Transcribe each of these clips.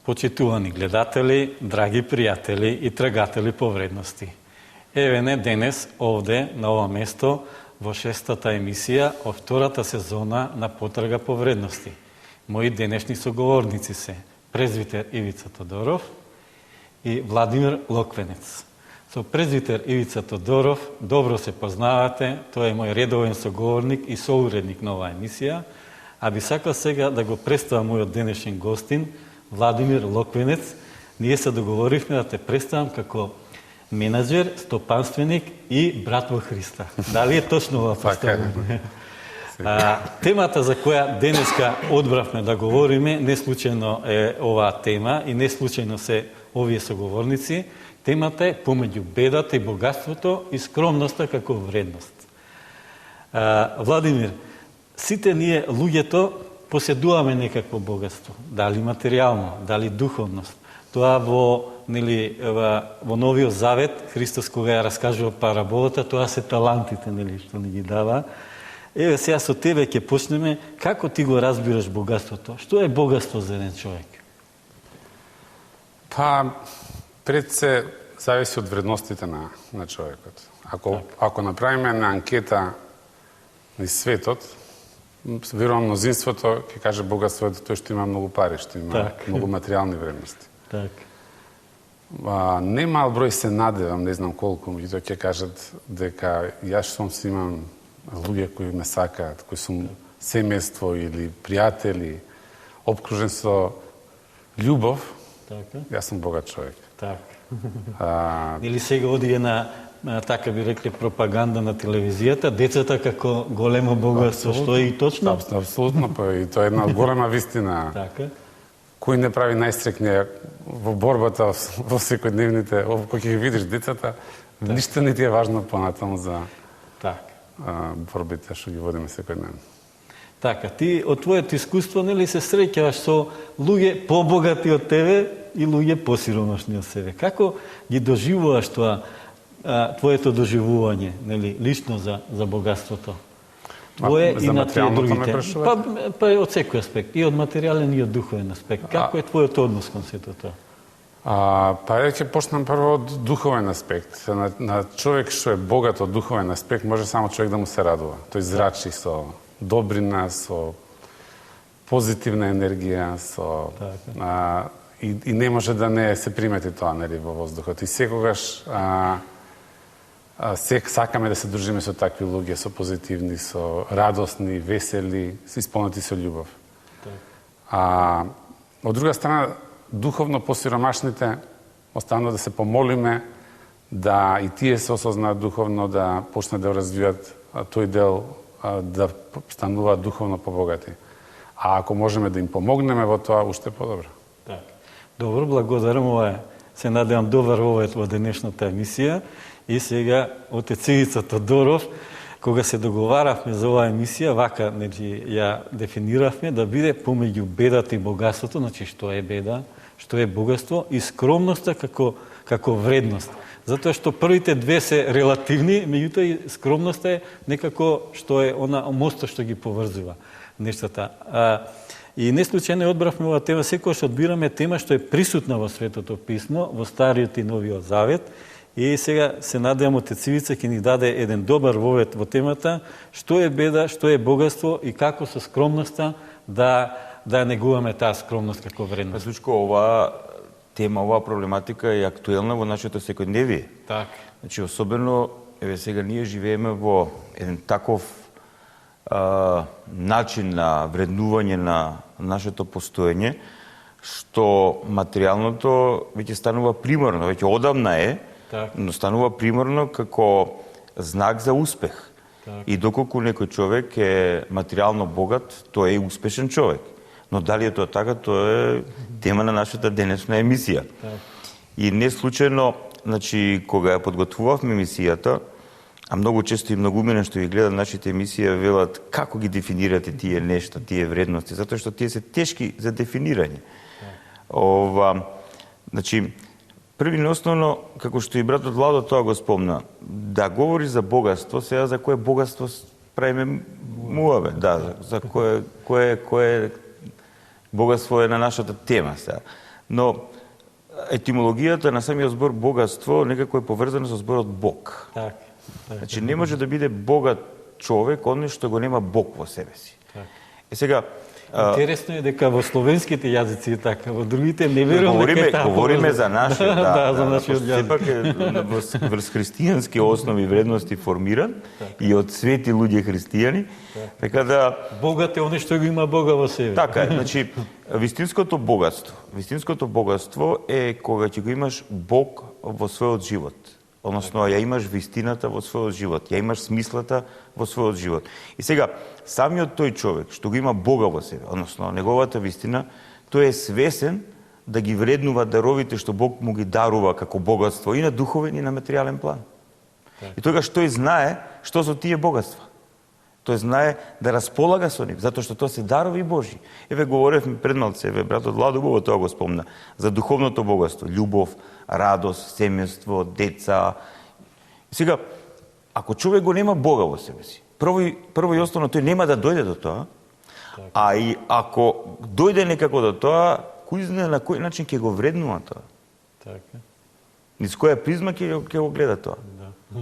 Почитувани гледатели, драги пријатели и трагатели по вредности. Еве не денес, овде, на ова место, во шестата емисија од втората сезона на Потрага по вредности. Мои денешни соговорници се презвитер Ивица Тодоров и Владимир Локвенец. Со презвитер Ивица Тодоров добро се познавате, тој е мој редовен соговорник и соуредник на оваа емисија, а би сакал сега да го представам мојот денешен гостин, Владимир Локвенец. Ние се договоривме да те представам како менаџер, стопанственик и брат во Христа. Дали е точно ова представување? Темата за која денеска одбравме да говориме, не случајно е оваа тема и не случајно се овие соговорници. Темата е помеѓу бедата и богатството и скромноста како вредност. Владимир, сите ние луѓето поседуваме некакво богатство, дали материјално, дали духовност. Тоа во Новиот Завет, Христос кога ја раскажува параболата, тоа се талантите, што ни ги дава. Еве сега со тебе ќе почнеме, како ти го разбираш богатството? Што е богатство за еден човек? Па, пред се зависи од вредностите на човекот. Ако направиме една анкета низ светот, верувам мнозинството ќе каже богатство е тој што има многу пари, што има многу материјални вредности. Немал број се надевам, не знам колку, меѓутоа ќе кажат дека јас што си имам луѓе кои ме сакаат, кои сум семејство или пријатели, обкружен со љубов, јас сум богат човек. Или сега оди една, така би рекли, пропаганда на телевизијата, децата како големо богатство, што е и точно? Апсолутно, и тоа е една голема вистина. Кој не прави најстрекнија во борбата во секојдневните, кога ќе ги видиш децата, ништо не ти е важно понатаму за борбите што ги водиме секојдневно. Така, ти од твоето искуство нели се среќаваш со луѓе побогати од тебе и луѓе посиромашни од себе. Како ги доживуваш тоа твоето доживување, нели, лично за богатството? Твое и на тие другите. Па од секој аспект, и од материјален и од духовен аспект. Како е твојот однос кон сето тоа? Па ќе почнам прво од духовен аспект. На човек што е богат од духовен аспект, може само човек да му се радува. Тој зрачи со добрина, со позитивна енергија, и не може да не се примети тоа, нели, во воздухот. И секогаш сакаме да се дружиме со такви луѓе, со позитивни, со радосни, весели, со исполнети со љубов. Од друга страна, духовно посиромашните останува да се помолиме да и тие се осознаат духовно, да почнат да развијат тој дел, да стануваат духовно побогати. А ако можеме да им помогнеме во тоа, уште подобро. Добро, благодарам. Ова е, се надевам, добар овој во денешната емисија. И сега, отец Ивица Тодоров, кога се договаравме за оваа емисија, вака ја дефиниравме да биде помеѓу бедата и богатството, значи што е беда, што е богатство и скромноста како вредност. Затоа што првите две се релативни, меѓутоа и скромноста е некако што е она мостот што ги поврзува нештата. И не случајно одбравме оваа тема, секогаш одбираме тема што е присутна во Светото писмо, во Стариот и Новиот Завет. И сега се надевам отец Ивица ќе ни даде еден добар вовед во темата, што е беда, што е богатство и како со скромноста да негуваме таа скромност како вредност. Случко, оваа тема, оваа проблематика е актуелна во нашето секојдневие. Значи, особено, еве сега ние живееме во еден таков начин на вреднување на нашето постоење, што материјалното веќе станува примерно, веќе одамна е, но станува примерно како знак за успех. И доколку некој човек е материјално богат, тој е успешен човек. Но дали е тоа така, тоа е тема на нашата денешна емисија. И не случајно, значи, кога ја подготвувавме емисијата, а многу често и многумина што ги гледат нашите емисија велат како ги дефинирате тие нешта, тие вредности, затоа што тие се тешки за дефинирање. Значи, први и основно, како што и братот Владо тоа го спомна, да говори за богатство, сега за кое богатство правиме муаве, за кое богатство е на нашата тема сега. Но етимологијата на самиот збор богатство некако е поврзано со зборот Бог. Так. Значи не може да биде богат човек оној што го нема Бог во себе си. Так. Сега интересно е дека во словенските јазици е така, во другите не верувам дека е така. Говориме за нашиот, за нашиот јазик. Сепак е врз христијански основи и вредности формиран и од свети луѓе христијани, така да богат е оној што го има Бога во себе. Така е, значи вистинското богатство е кога ќе го имаш Бог во својот живот. Односно, ја имаш вистината во својот живот, ја имаш смислата во својот живот. И сега, самиот тој човек што го има Бога во себе, односно, неговата вистина, тој е свесен да ги вреднува даровите што Бог му ги дарува како богатство и на духовен и на материјален план. И тогаш тој знае што со тие богатства. Тој знае да располага со нив, затоа што тоа се дарови Божји. Еве говоревме пред малце, братот Владо убаво тоа го спомна, за духовното богатство, љубов, радост, семејство, деца. Сега, ако човек го нема Бога во себе си, прво и основно тој нема да дојде до тоа, а и ако дојде некако до тоа, кој знае на кој начин ќе го вреднува тоа? Така. Низ која призма ќе го гледа тоа?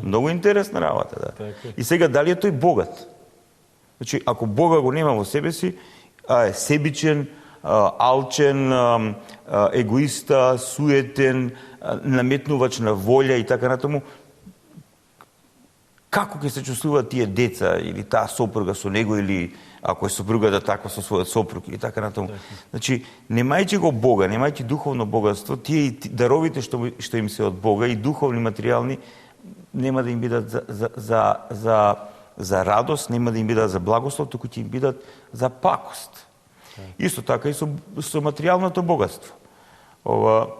Многу интересна работа, да. Така. И сега, дали е тој богат? Значи, ако Бога го нема во себе си, е себичен, алчен, егоиста, суетен, наметнувач на волја и така натаму, како ќе се чувствуваат тие деца или таа сопруга со него, или ако е сопругата таква со својот сопруг или така натаму. Значи, немајќи го Бога, немајќи духовно богатство, тие даровите што им се од Бога и духовни, материјални, нема да им бидат за радост, нема да им бидат за благослов, туку ќе им бидат за пакост. Исто така и со материјалното богатство. Ова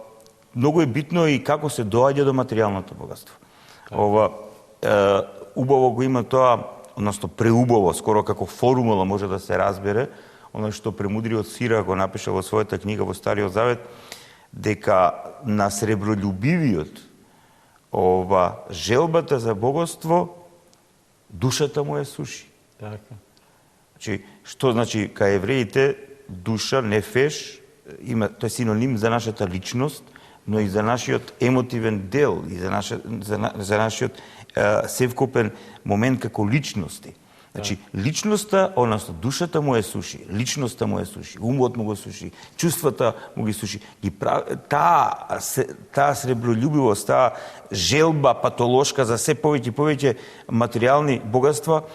многу е битно и како се доаѓа до материјалното богатство. Ова убаво го има тоа, односно преубаво, скоро како формула може да се разбере, оно што премудриот Сирах го напиша во својата книга во Стариот Завет, дека на сребролюбивиот желбата за богатство душата му е суши. Така. Значи, што значи кај евреите душа, нефеш, тоа е синоним за нашата личност, но и за нашиот емотивен дел и за нашиот севкупен момент како личности. Значи, личноста, односно душата му е суши, личноста му е суши, умот му го суши, чувствата му ги суши. Таа сребролюбивост, таа желба патолошка за се повеќе и повеќе материјални богатства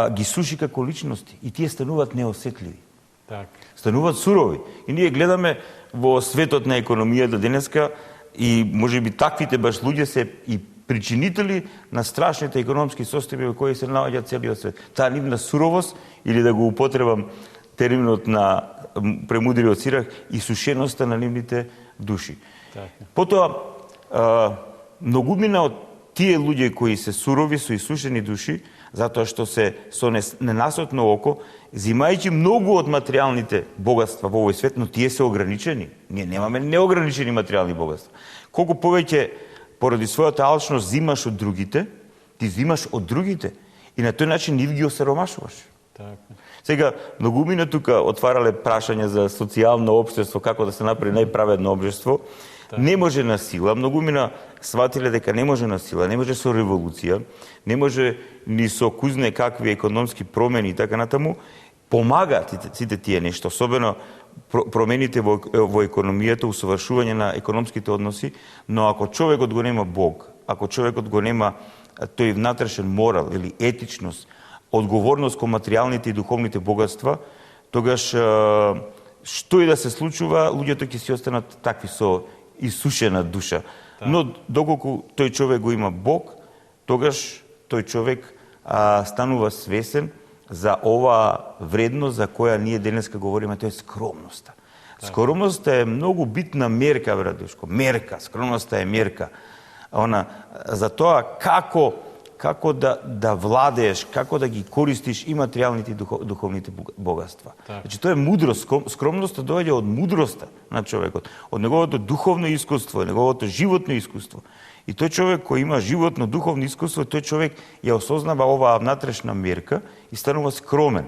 ги суши како личности и тие стануваат неосетливи. Так. Стануваат сурови. И ние гледаме во светот на економијата денеска и можеби таквите баш луѓе се и причинители на страшните економски состојби во кои се наоѓа целиот свет. Таа нивна суровост, или да го употребам терминот на премудриот Сирах, и сушеноста на нивните души. Така. Потоа, многумина од тие луѓе кои се сурови, со исушени души, затоа што се со ненасотно око, зимајќи многу од материјалните богатства во овој свет, но тие се ограничени. Ние немаме неограничени материјални богатства. Колку повеќе поради својата алчност зимаш од другите, ти зимаш од другите и на тој начин нив ги осиромашуваш. Така. Сега, многумина тука отварале прашања за социјално општество, како да се направи најправедно општество. Не може на сила, многумина сватиле дека не може на сила, не може со револуција, не може ни со кузне какви економски промени и така натаму. Помагаат сите тие нешто, особено промените во економијата, усовршување на економските односи, но ако човекот го нема Бог, ако човекот го нема тој внатрешен морал или етичност, одговорност кон материјалните и духовните богатства, тогаш што и да се случува, луѓето ќе си останат такви со исушена душа. Но доколку тој човек го има Бог, тогаш тој човек станува свесен за оваа вредност за која ние денеска говориме, тоа е скромноста. Скромноста е многу битна мерка, брат Душко. Мерка, скромноста е мерка. За тоа како да владееш, како да ги користиш и материјалните и духовните богатства. Значи тоа е мудрост. Скромноста доаѓа од мудроста на човекот, од неговото духовно искуство, од неговото животно искуство. И тој човек кој има животно духовно искуство, тој човек ја осознава оваа внатрешна мерка и станува скромен.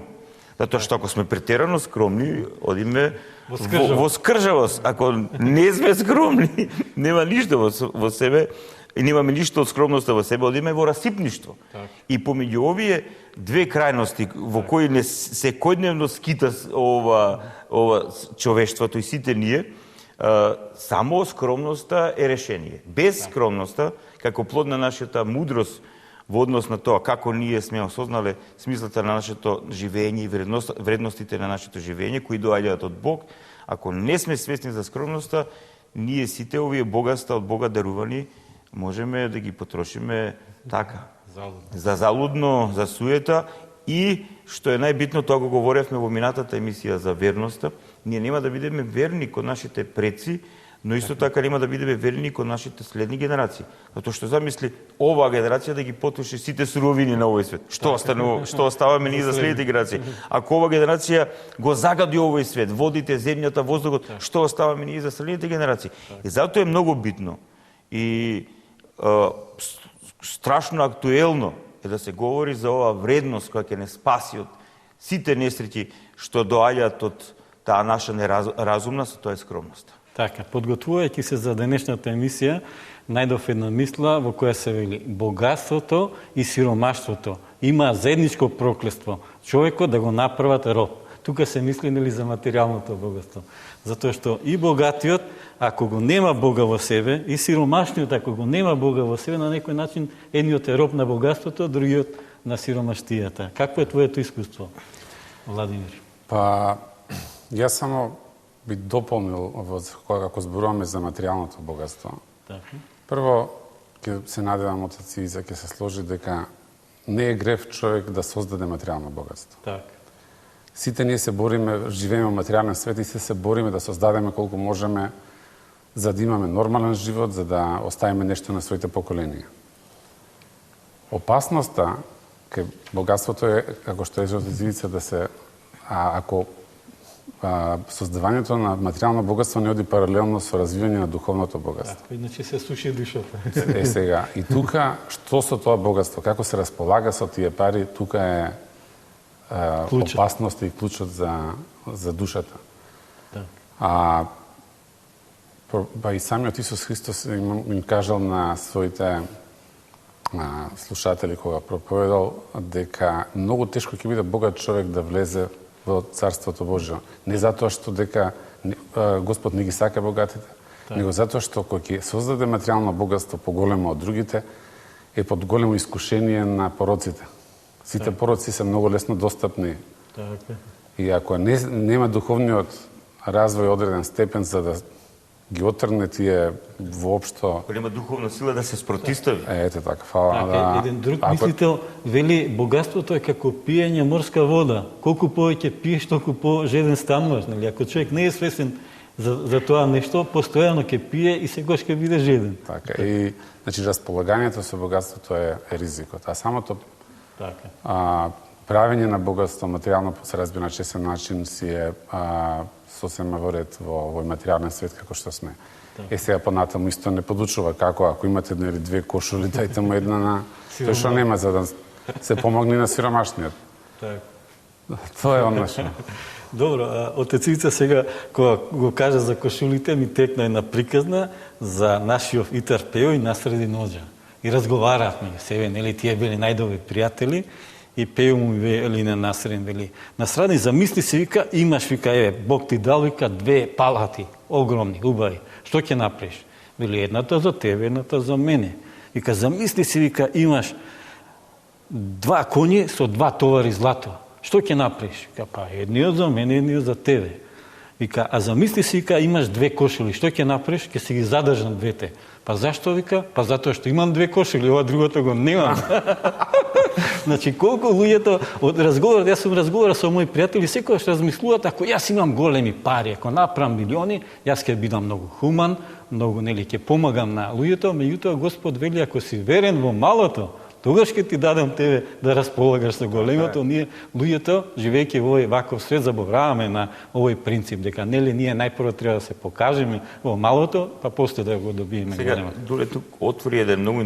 Затоа што ако сме претерано скромни, одиме Во скржавост. Ако не сме скромни, нема ништо во себе, и немаме ништо од скромноста во себе, одиме во расипништво. И помеѓу овие две крајности во кои не секојдневно скита ова човештвото и сите ние, само скромноста е решение. Без скромноста, како плод на нашата мудрост во однос на тоа како ние сме осознале смислата на нашето живење и вредностите на нашето живење, кои доаѓаат од Бог, ако не сме свесни за скромноста, ние сите овие богатства од Бога дарувани можеме да ги потрошиме така. За залудно, за суета и, што е најбитно, тоа го говоревме во минатата емисија за верноста, ние нема да бидеме верни кон нашите предци, но исто така нема да бидеме верни кон нашите следни генерации. Затоа што замисли оваа генерација да ги потроши сите суровини на овој свет. Што оставаме ние за следните генерации? Ако оваа генерација го загади овој свет, водите, земјата, воздухот, што оставаме ние за следните генерации? И затоа е многу битно и страшно актуелно е да се говори за оваа вредност која ќе не спаси од сите несреќи што доаѓаат од таа наша неразумност, тоа е скромноста. Така, подготвувајќи се за денешната емисија, најдов една мисла во која се вели богатството и сиромаштвото има заедничко проклетство, човекот да го направат роб. Тука се мисли нели за материјалното богатство. Затоа што и богатиот, ако го нема Бога во себе, и сиромашниот, ако го нема Бога во себе, на некој начин едниот е роб на богатството, другиот на сиромаштијата. Какво е твоето искуство, Владимир? Па, јас само би дополнил кога зборуваме за материјалното богатство. Така. Прво, ќе се надевам од Цивица ќе се сложи дека не е грев човек да создаде материјално богатство. Така. Сите ние се бориме, живееме во материјален свет и се бориме да создадеме колку можеме за да имаме нормален живот, за да оставиме нешто на своите поколенија. Опасноста кај богатството е, како што рече Цивица, да се ако создавањето на материјално богатство не оди паралелно со развивање на духовното богатство. Така, иначе се суши душата. Е сега, и тука, што со тоа богатство, како се располага со тие пари, тука е опасност и клучот за душата. Да. Па и самиот Исус Христос им кажал на своите слушатели кога проповедал дека многу тешко ќе биде богат човек да влезе во Царството Божјо. Не затоа што дека Господ не ги сака богатите, него затоа што кога ќе создаде материјално богатство поголемо од другите, е под големо искушение на пороците. Сите пороци се многу лесно достапни. И ако нема духовниот развој одреден степен за да ги отргне тие воопшто... Ако нема духовна сила да се спротистави. Ете така, фала. Еден друг мислител вели богатството е како пиење морска вода. Колку повеќе пиеш, толку по-жеден стануваш. Нели? Ако човек не е свесен за тоа нешто, постојано ќе пие и секогаш ќе биде жеден. Така, и значи располагањето со богатството е ризикот, а самото правење на богатство материјално се разбира на честен начин си е сосема во ред во овој материјален свет како што сме. Сега понатаму исто не подучува како ако имате две кошули, дајте му една на тој што нема за да се помогне на сиромашниот. Тоа е однашно. Добро, отец Ица сега кога го кажа за кошулите ми текна една приказна за нашиот Итар Пео и Насради Ноџа. И разговаравме себе, нели тие били најдобри пријатели. И Пео му вели на Насрин, вели, Насрани, замисли си, вика, имаш, вика, Бог ти дал, вика, две палати, огромни, убави. Што ќе направиш? Вели, едната за тебе, едната за мене. Вика, замисли си, вика, имаш два коњи со два товари злато. Што ќе направиш? Вика, па едниот за мене, едниот за тебе. Вика, а замисли си, вика, имаш две кошули. Што ќе направиш? Ќе си ги задржам двете. Па зашто, вика? Па затоа што имам две кошули, ова другото го немам. Значи, колку луѓето од разговорот, јас сум разговарал со мои пријатели, секогаш размислуваат, ако јас имам големи пари, ако направам милиони, јас ќе бидам многу хуман, многу, нели, ќе помагам на луѓето, меѓутоа Господ вели, ако си верен во малото, тогаш ќе ти дадам тебе да располагаш со големото. Ние, луѓето, живејќи во овој ваков свет, забораваме на овој принцип, дека, нели, ние најпрво треба да се покажеме во малото, па после да го добиеме големото. Сега, Дуле тук отвори еден многу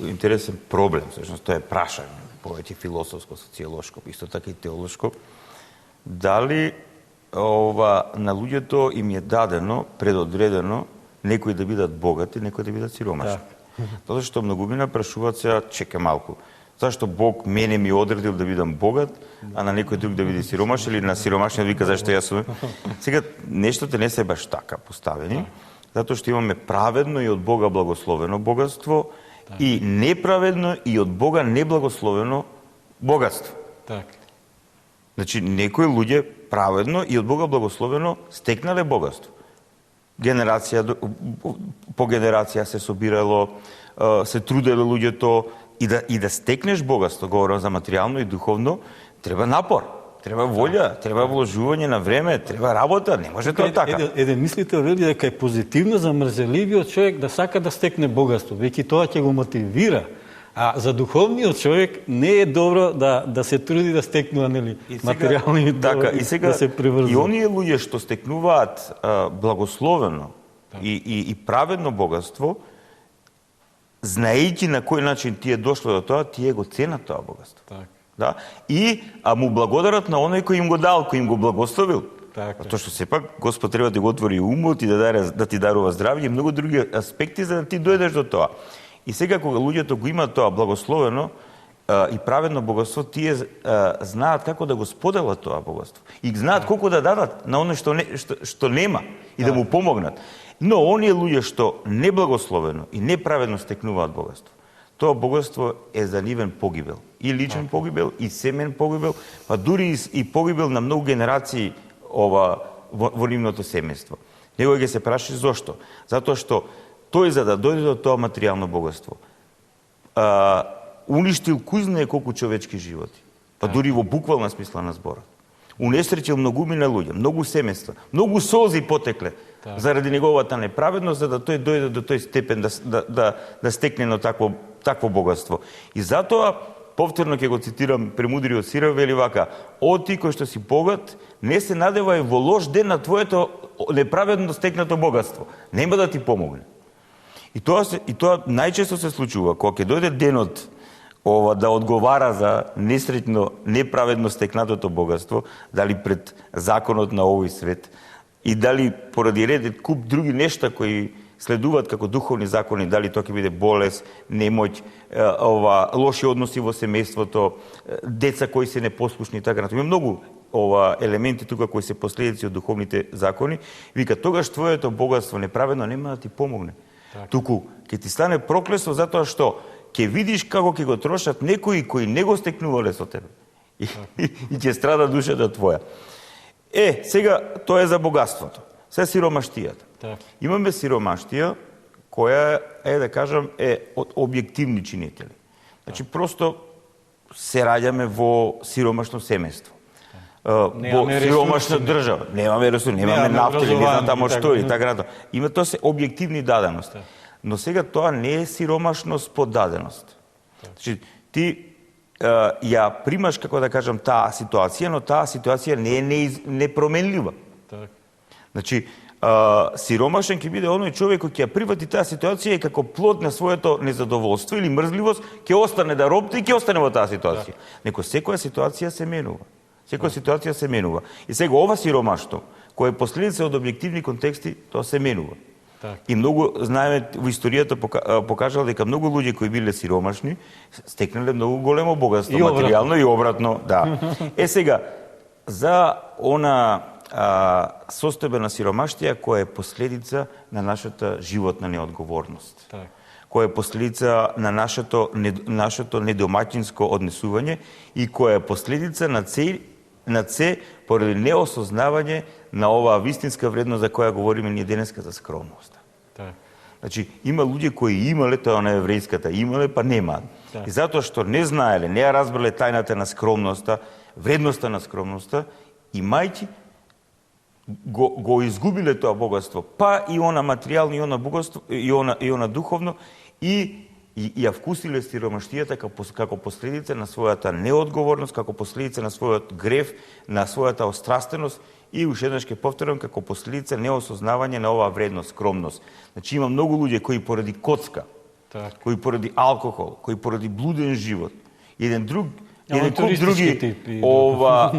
интересен проблем, всушност, тоа е прашање, повеќе философско, социолошко, исто така и теолошко. дали на луѓето им е дадено, предодредено, некои да бидат богати, некои да бидат сиромашни. Затоа што многумина прашуваат се, чека малку, зашто Бог мене ми одредил да бидам богат, а на некој друг да биде сиромаш, или на сиромашниот вика зашто јас сум. Сега, нештото не се баш така поставени, затоа што имаме праведно и од Бога благословено богатство и неправедно и од Бога неблагословено богатство. Значи, некои луѓе праведно и од Бога благословено стекнале богатство. Генерација по генерација се собирало, се труделе луѓето и да стекнеш богатство, говорам за материјално и духовно, треба напор, треба волја, треба вложување на време, треба работа, не може тоа така. Еден мислител вели дека е позитивно за мрзеливиот човек да сака да стекне богатство, веќе тоа ќе го мотивира. А за духовниот човек не е добро да се труди да стекнува материјални така, и сега, да се приврзува. И оние луѓе што стекнуваат благословено и праведно богатство, знаејќи на кој начин тие дошло до тоа, тие го ценат тоа богатство. Да? И му благодарат на оној кој им го дал, кој им го благословил. Тоа што сепак Господ треба да го отвори умот и да ти дарува здравје и многу други аспекти за да ти дојдеш до тоа. И сега кога луѓето го имаат тоа благословено и праведно богатство, тие знаат како да го споделат тоа богатство. И знаат колку да дадат на оној што нема и да му помогнат. Но оние луѓе што неблагословено и неправедно стекнуваат богатство, тоа богатство е за нивен погибел. И личен погибел, и семен погибел, па дури и погибел на многу генерации во нивното семејство. Него ќе се праши зошто? Затоа што тој за да дојде до тоа материјално богатство, уништил кој знае колку човечки животи, па дури во буквална смисла на зборот. Унесречил многумина луѓе, многу семејства, многу солзи потекле заради неговата неправедност, за да тој дојде до тој степен да стекне на такво богатство. И затоа, повторно ќе го цитирам премудриот Сирил, вели вака: "О ти кој што си богат, не се надевај во лош ден на твоето неправедно стекнато богатство. Нема да ти помогне." И тоа најчесто се случува, кога ќе дојде денот да одговара за несреќно, неправедно стекнатото богатство, дали пред законот на овој свет, и дали поради ред куп други нешта кои следуваат како духовни закони, дали тоа ќе биде болест, немоќ, лоши односи во семејството, деца кои се непослушни и така натаму. Има многу елементи тука кои се последици од духовните закони. Вика, тогаш твоето богатство неправедно нема да ти помогне. Туку ќе ти стане проклество затоа што ќе видиш како ќе го трошат некои кои не го стекнувале со тебе. И ќе страда душата твоја. Сега тоа е за богатството. Се сиромаштијата. Имаме сиромаштија која да кажам, од објективни чинители. Значи, просто се раѓаме во сиромашно семејство. Во сиромашна држава. Немаме ресурси, немаме нафта, не знам тамо што и така натаму. Има тоа се објективни дадености. Но сега тоа не е сиромашност по даденост. Значи, ти ја примаш, како да кажам, таа ситуација, но таа ситуација не е непроменлива. Значи, сиромашен ќе биде оној човек кој ќе ја прифати таа ситуација и како плод на своето незадоволство или мрзливост ќе остане да робти и ќе остане во таа ситуација. Неко секоја ситуација се менува. Секоја ситуација се менува. И сега ова сиромаштво, кој е последица од објективни контексти, тоа се менува. И многу, знаеме, во историјата покажала дека многу луѓе кои биле сиромашни, стекнале многу големо богатство, материјално и обратно. Да. Сега, за она состојба на сиромаштија која е последица на нашата животна неодговорност. Која е последица на нашето недомаќинско однесување и која е последица на се поради неосознавање на оваа вистинска вредност за која говориме ние денеска, за скромност. Значи, има луѓе кои имале тоа на еврејската, имале па немаат. И затоа што не знаеле, не ја разбрале тајната на скромноста, вредноста на скромноста, имајќи го изгубиле тоа богатство, па и она материјално, и она богатство, и она духовно, и ја вкусиле сиромаштијата како последица на својата неодговорност, како последица на својот грев, на својата острастеност и уште еднаш ќе повторам, како последица неосознавање на оваа вредност, скромност. Значи има многу луѓе кои поради коцка, кои поради алкохол, кои поради блуден живот, еден друг еден куп други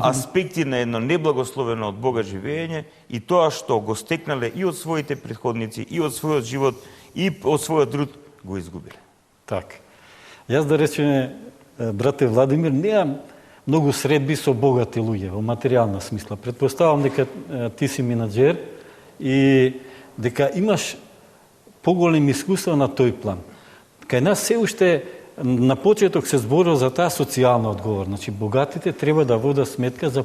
аспекти на едно неблагословено од Бога живење и тоа што го стекнале и од своите претходници, и од својот живот, и од својот труд, го изгубиле. Так. Јас да речеме, брате Владимир, неам многу средби со богати луѓе, во материјална смисла. Предпоставам дека ти си менаџер и дека имаш поголем искуство на тој план. Кај нас се уште на почеток се зборува за таа социјална одговор. Значи, богатите треба да водат сметка за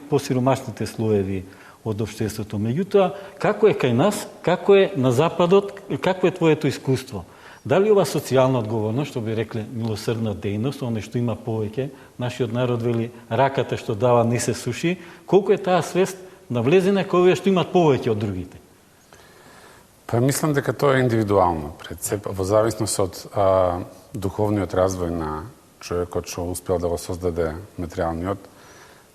посиромашните слоеви од општеството. Меѓутоа, како е кај нас, како е на Западот, какво е твоето искуство? Дали ова социјална одговорност, што би рекле милосрдна дејност, оне што има повеќе, нашиот народ вели раката што дава не се суши, колку е таа свест навлезена кај овие што имат повеќе од другите? Па мислам дека тоа е индивидуално, во зависност од духовниот развој на човекот што успел да го создаде материјалниот,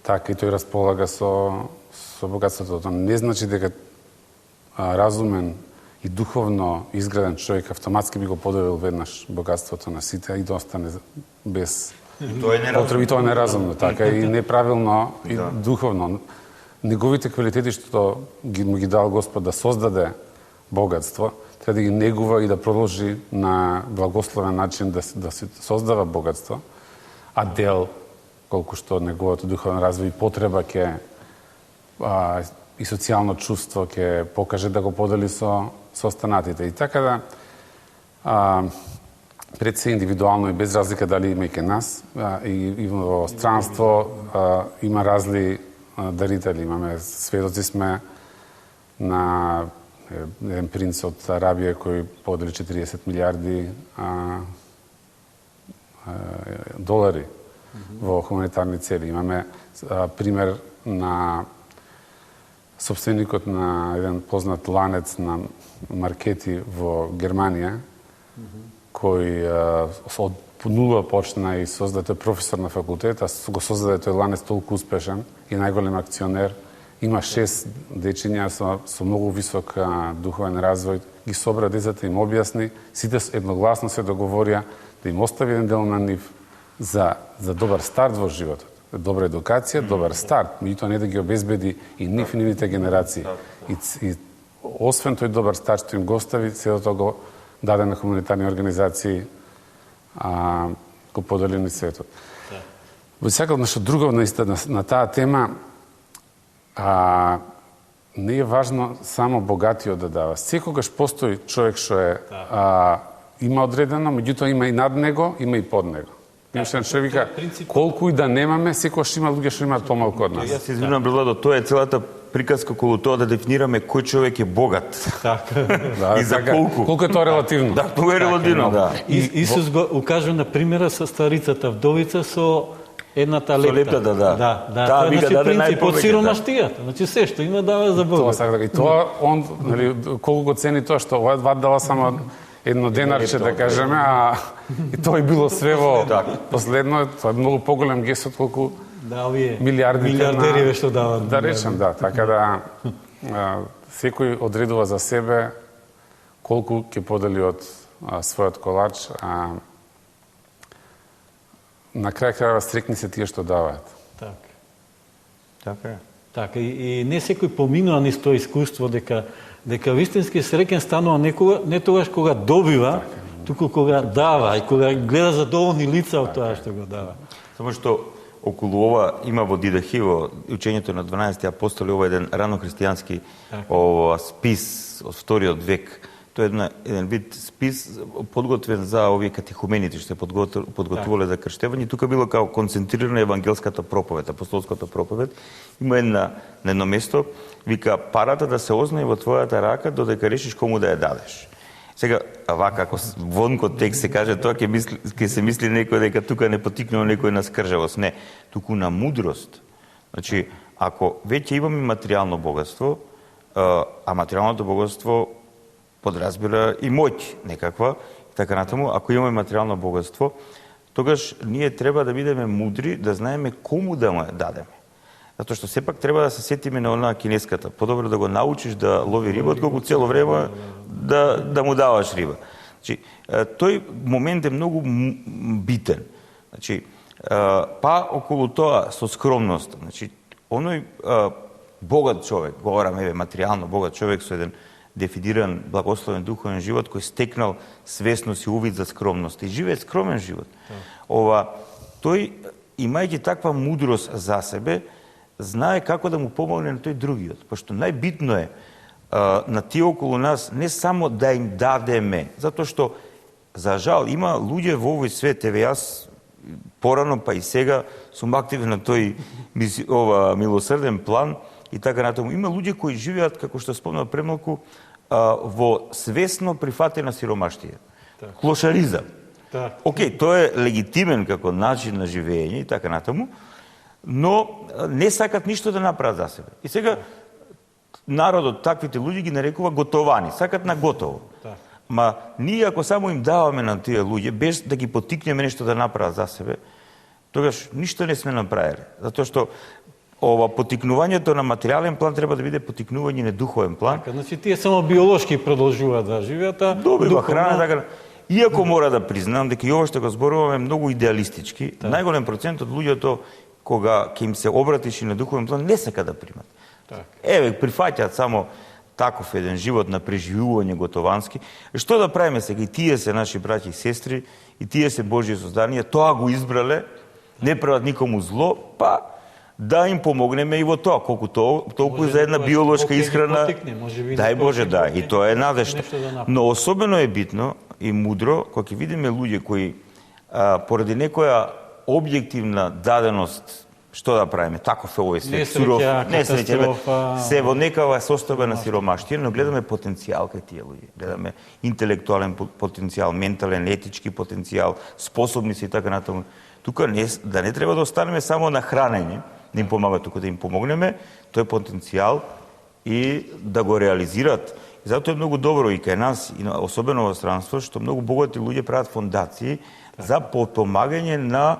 така и тој располага со богатството. Тоа не значи дека разумен и духовно изграден човек автоматски би го поделил веднаш богатството на сите и да остане без потреби. Тоа е неразумно, така и неправилно и духовно. Неговите квалитети што му ги дал Господ да создаде богатство, треба да ги негува и да продолжи на благословен начин да се создава богатство, а дел, колку што неговото духовен развој и потреба ќе и социјално чувство ќе покаже да го подели со останатите. И така да пред се индивидуално и без разлика дали има и ке нас, и во странство има разли дарители. Имаме, сведоци сме на еден принц од Арабија кој подели 40 милиарди долари во хуманитарни цели. Имаме пример на собственикот на еден познат ланец на маркети во Германија, кој од нула почна и создаде професор на факултет, а го создаде тој ланец толку успешен и најголем акционер. Има 6 дечиња со многу висок духовен развој, ги собра децата, им објасни, сите едногласно се договорија да им остави еден дел на нив за добар старт во животот. Добра едукација, добар старт, меѓутоа не да ги обезбеди и нив и нивните генерации. И освен тој добар старт што им го остави, селото го даде на хуманитарни организации, го подели на светот. Во сакал нешто друго на таа тема, не е важно само богатиот да дава. Секогаш постои човек што е има одредено, меѓутоа има и над него, има и под него. Имаше што вика, колку и да немаме, секогаш има луѓе што имаат помалку од нас. Јас се извинувам, Владо, тоа е целата приказка околу тоа да дефинираме кој човек е богат. И за колку. Колку е тоа релативно. Да, тоа е релативно, да. Исус го укажа на примера со старицата вдовица со едната лепта. Со лептата, да. Тоа е принцип од сиромаштијата. Значи се што има дава за Бога. Тоа сакам. И тоа он, нели, колку го цени тоа што ова дала само едно денарче, да кажеме, а и тоа е било све во последно, тоа е многу поголем гест од колку милиардери што дават. Да речем, да, така да секој одредува за себе колку ќе подели од својот колач, на крај крајва стрекни се тие што даваат. Така е. Така, и не секој поминува низ тоа искуство дека вистински среќен станува не тогаш кога добива, туку кога дава и кога гледа задоволни лица од тоа што го дава. Само што околу ова има во Дидахи, во учењето на 12 апостоли, ова еден ранохристијански спис од вториот век. Тоа е еден вид спис подготвен за овие катехумените што се подготвувале за крштевање. Тука било као концентрирана евангелската проповед, апостолската проповед. Има на едно место, вика, парата да се ознаи во твојата рака додека решиш кому да ја дадеш. Сега, вака, ако вонко текст се каже тоа, ќе се мисли некој дека тука не потикнува некој на скржавост. Не, туку на мудрост. Значи, ако веќе имаме материјално богатство, а материјалното богатство подразбира и моќ некаква, така натаму, ако имаме материјално богатство, тогаш ние треба да бидеме мудри, да знаеме кому да му дадеме. Затоа што сепак треба да се сетиме на онаа кинеската. Подобро да го научиш да лови риба, отколку цело време да му даваш риба. Значи, тој момент е многу битен. Значи, Па околу тоа со скромност, значи оној богат човек, говорам еве материјално богат човек со еден дефиниран благословен духовен живот кој стекнал свесност и увид за скромност и живее скромен живот. Тој имајќи таква мудрост за себе, знае како да му помогне на тој другиот, пошто најбитно е на тие околу нас не само да им дадеме, затоа што за жал има луѓе во овој свет, еве јас порано па и сега сум активен на тој милосрден план и така натаму. Има луѓе кои живеат, како што спомнав премалку, во свесно прифатена сиромаштија. Клошаризам. Океј, тоа е легитимен како начин на живење и така натаму, но не сакат ништо да направат за себе. И сега народот, таквите луѓе ги нарекува готовани, сакат на готово. Ма ние ако само им даваме на тие луѓе, без да ги потикнеме нешто да направат за себе, тогаш ништо не сме направиле. Затоа што потикнувањето на материјален план треба да биде потикнување на духовен план. Значи тие само биолошки продолжуваат да живеат, а добива храна, така. Иако мора да признам дека и ова што го зборуваме многу идеалистички, најголем процент од луѓето кога ќе им се обратиш и на духовен план не сака да примат. Еве прифаќаат само таков еден живот на преживување готовански. Што да правиме сега? И тие се наши браќи и сестри, и тие се Божји созданија, тоа го избрале, не прават никому зло, па да им помогнеме и во тоа, колку толку за една биолошка исхрана. Дај Боже, да, и тоа е надежно. Но особено е битно и мудро кога ќе видиме луѓе кои поради некоја објективна даденост, што да правиме? Таков е овој свет, суров, несреќа, се во некава состојба на сиромаштија, но гледаме потенцијал кај тие луѓе. Гледаме интелектуален потенцијал, ментален, етички потенцијал, способности и така натаму. Тука да не треба да останеме само на хранење, да им помага, тука да им помогнеме, тој потенцијал и да го реализираат. И затоа е многу добро и кај нас, и особено во странство, што многу богати луѓе прават фондации за подпомагање на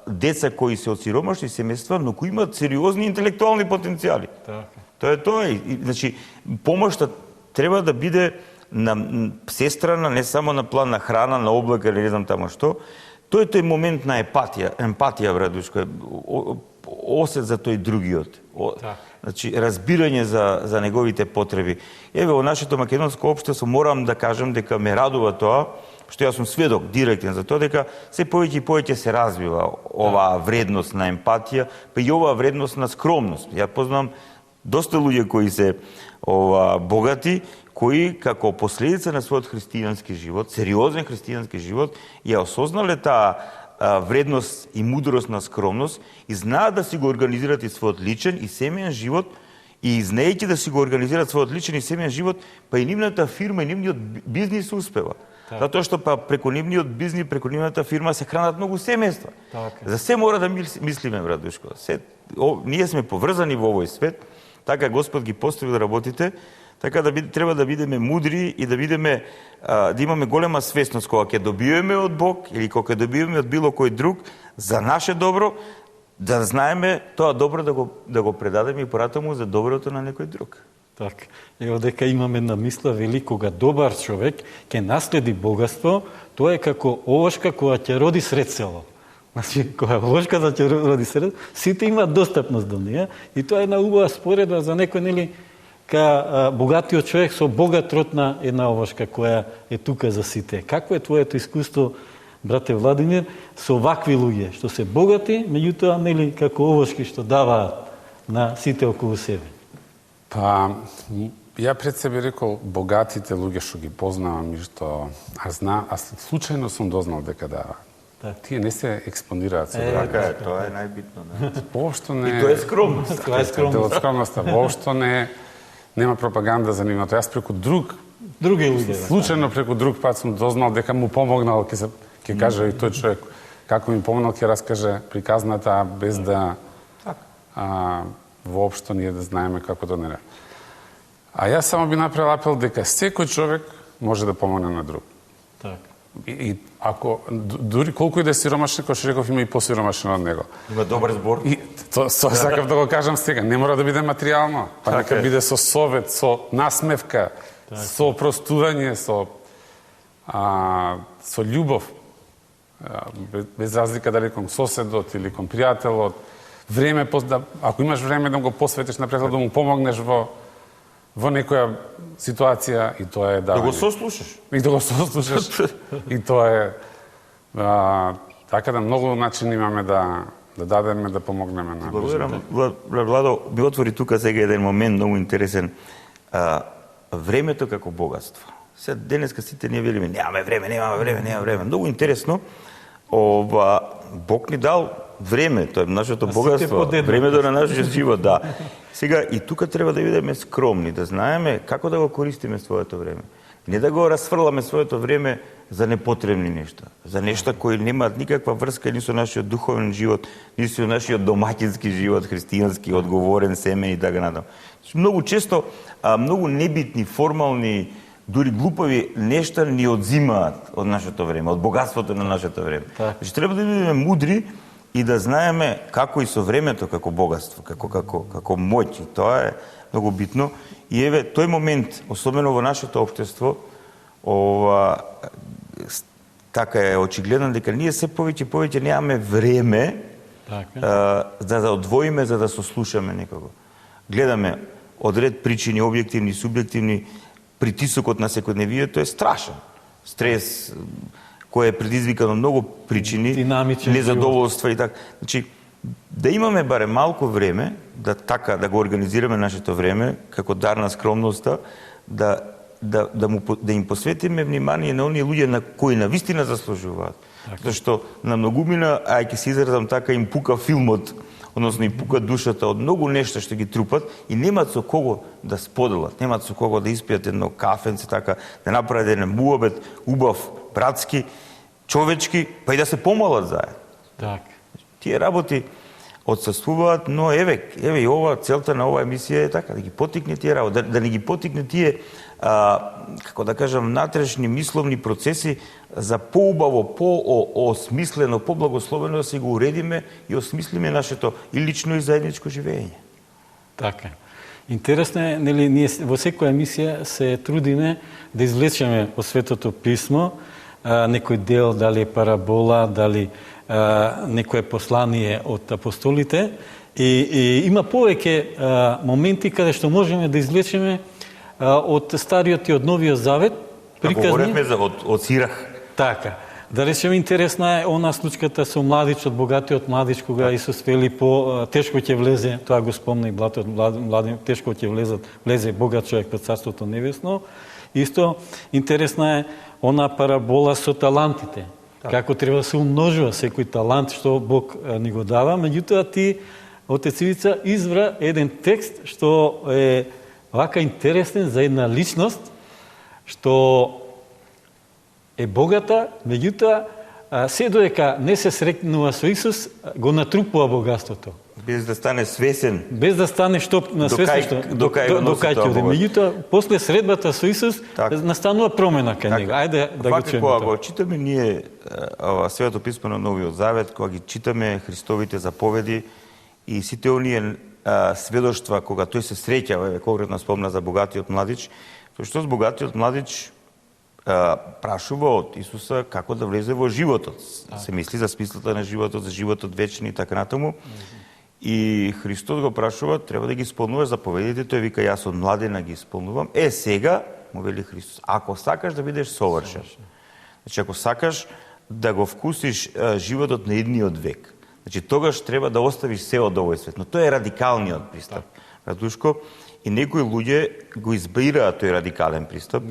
деца кои се од сиромашни семејства, но кои имаат сериозни интелектуални потенцијали. Тоа е тоа. Значи, помошта треба да биде сестрана, не само на план на храна, на облака или не знам тамо што. Тој момент на емпатија, Врадушко, осет за тој другиот. Значи, разбирање за неговите потреби. Еве, во нашето македонско општество морам да кажам дека ме радува тоа, што јас сум сведок директен за тоа, дека се повеќе и повеќе се развива оваа вредност на емпатија, па и оваа вредност на скромност. Ја познавам доста луѓе кои се богати, кои како последица на својот христијански живот, сериозен христијански живот, ја осознале таа вредност и мудрост на скромност и знаат да си го организираат и својот личен и семеен живот, и знаејќи да си го организираат својот личен и семеен живот, па и нивната фирма и нивниот бизнис успева. Затоа што па преку нивниот бизнис, преку нивната фирма се хранат многу семејства. За се мора да мислиме, Врадушко. Ние сме поврзани во овој свет, така Господ ги поставил да работите, така да треба да бидеме мудри и да бидеме да имаме голема свесност кога ќе добиваме од Бог или кога ќе добиваме од било кој друг за наше добро, да знаеме тоа добро да го предадеме и поратаму за доброто на некој друг. Така. Ево дека имаме на мисла вели кога добар човек ќе наследи богатство, тоа е како овошка која ќе роди сред село. Значи, кога овошката ќе роди сред, сите имаат достапност до неја и тоа е една убава споредба за некој, нели, ка богатиот човек со богат род на една овошка која е тука за сите. Какво е твоето искуство, брате Владимир, со вакви луѓе, што се богати, меѓутоа, нели, како овошки што даваат на сите околу себе? Па, ја пред себе рекол богатите луѓе што ги познавам и што случајно сум дознал дека даваат. Тие не се експонираат со така, тоа е најбитно. Воопшто не. И тоа е скромност. Тоа е скромност. Скромноста воопшто нема пропаганда за нивното. Јас преку други луѓе, случајно преку друг пат сум дознал дека му помогнал, ќе каже и тој човек како ми помогнал, ќе раскаже приказната без да воопшто ние да знаеме како да не. А јас само би направил апел дека секој човек може да помогне на друг. Така. И ако дури колку и да е сиромашен, кој што реков, има и посиромашен од него. Има добар збор. И тоа сакав да го кажам сега, не мора да биде материјално, па нека биде со совет, со насмевка, со простување, со љубов. без разлика дали кон соседот или кон пријателот, време, ако имаш време да го посветиш на пријател, да му помогнеш во некоја ситуација, и тоа е Да давање. го сослушаш. И да го сослушаш. И тоа е... така да многу начини имаме да дадеме, да помогнеме на Благодарам. Владо, ми отвори тука сега еден момент многу интересен. Времето како богатство. Сега денеска сите ние велиме немаме време. Многу интересно. Бог ни дал време, тоа е нашето богатство, времето на нашиот живот, да. Сега и тука треба да бидеме скромни, да знаеме како да го користиме своето време. Не да го расфрламе своето време за непотребни нешта, за нешта кои немаат никаква врска ни со нашиот духовен живот, ни со нашиот домаќински живот, христијански, одговорен, семеен и така натаму. Многу често, многу небитни, формални, дури глупави нешта ни одзимаат од нашето време, од богатството на нашето време. Значи треба да бидеме мудри и да знаеме како и со времето како богатство, како моќ. И тоа е многу битно. И еве тој момент, особено во нашето општество, така е очигледно дека ние се повеќе немаме време за да одвоиме, за да сослушаме некого. Гледаме од ред причини, објективни, субјективни, притисокот на секојдневието е страшен. Стрес, кој е предизвикан од многу причини, незадоволства и така. Значи, да имаме барем малку време, да го организираме нашето време, како дар на скромноста, да им посветиме внимание на оние луѓе на кои навистина заслужуваат. Зашто на многумина, ќе се изразам така, им пука филмот, односно им пука душата од многу нешта што ги трупат и немаат со кого да споделат, немаат со кого да испијат едно кафенце, така, да направат еден муабет, убав, братски, човечки, па и да се помалат заедно. Тие работи отсъствуваат, но еве и ова, целта на оваа емисија е така, да ги потикне тие работи, да не ги потикне тие, како да кажам, натрешни мисловни процеси за поубаво, по-осмислено, по-благословено да се го уредиме и осмислиме нашето и лично и заедничко живење. Така. Интересно е, нели, ние во секоја емисија се трудиме да извлечеме од Светото писмо некој дел, дали е парабола, дали некое послание од апостолите, и има повеќе моменти каде што можеме да извлечеме од Стариот и од Новиот Завет приказни. Говоревме од Сирах. Така. Да речеме, интересна е она случката со младичот, богатиот младич, кога Исус вели тешко ќе влезе, тоа го спомна и блатот млади, тешко ќе влезе богат човек под Царството небесно. Исто интересна е она парабола со талантите. Како треба да се умножува секој талант што Бог ни го дава. Меѓутоа, ти, Отец Ивица, избра еден текст што е вака интересен за една личност, што е богата, меѓутоа, се додека не се срекнува со Исус, го натрупува богатството. Без да стане свесен. Без да стане на свесен што до кај ќе оде. Меѓутоа, после средбата со Исус, настанува промена кај него. Ајде да го чуеме. Кога го читаме ние Светото писмо на Новиот Завет, кога ги читаме Христовите заповеди и сите оние сведоштва кога тој се среќа, конкретно спомна за богатиот младич, што богатиот младич прашува од Исуса како да влезе во животот. Се мисли за смислата на животот, за животот вечен и така натаму. И Христос го прашува, треба да ги исполнуваш заповедите, тој вика, јас од младина ги исполнувам. Сега, му вели Христос, ако сакаш да бидеш совршен, значи ако сакаш да го вкусиш животот на едниот век, значи тогаш треба да оставиш се од овој свет. Но тоа е радикалниот пристап. Радушко, и некои луѓе го избираат тој радикален пристап,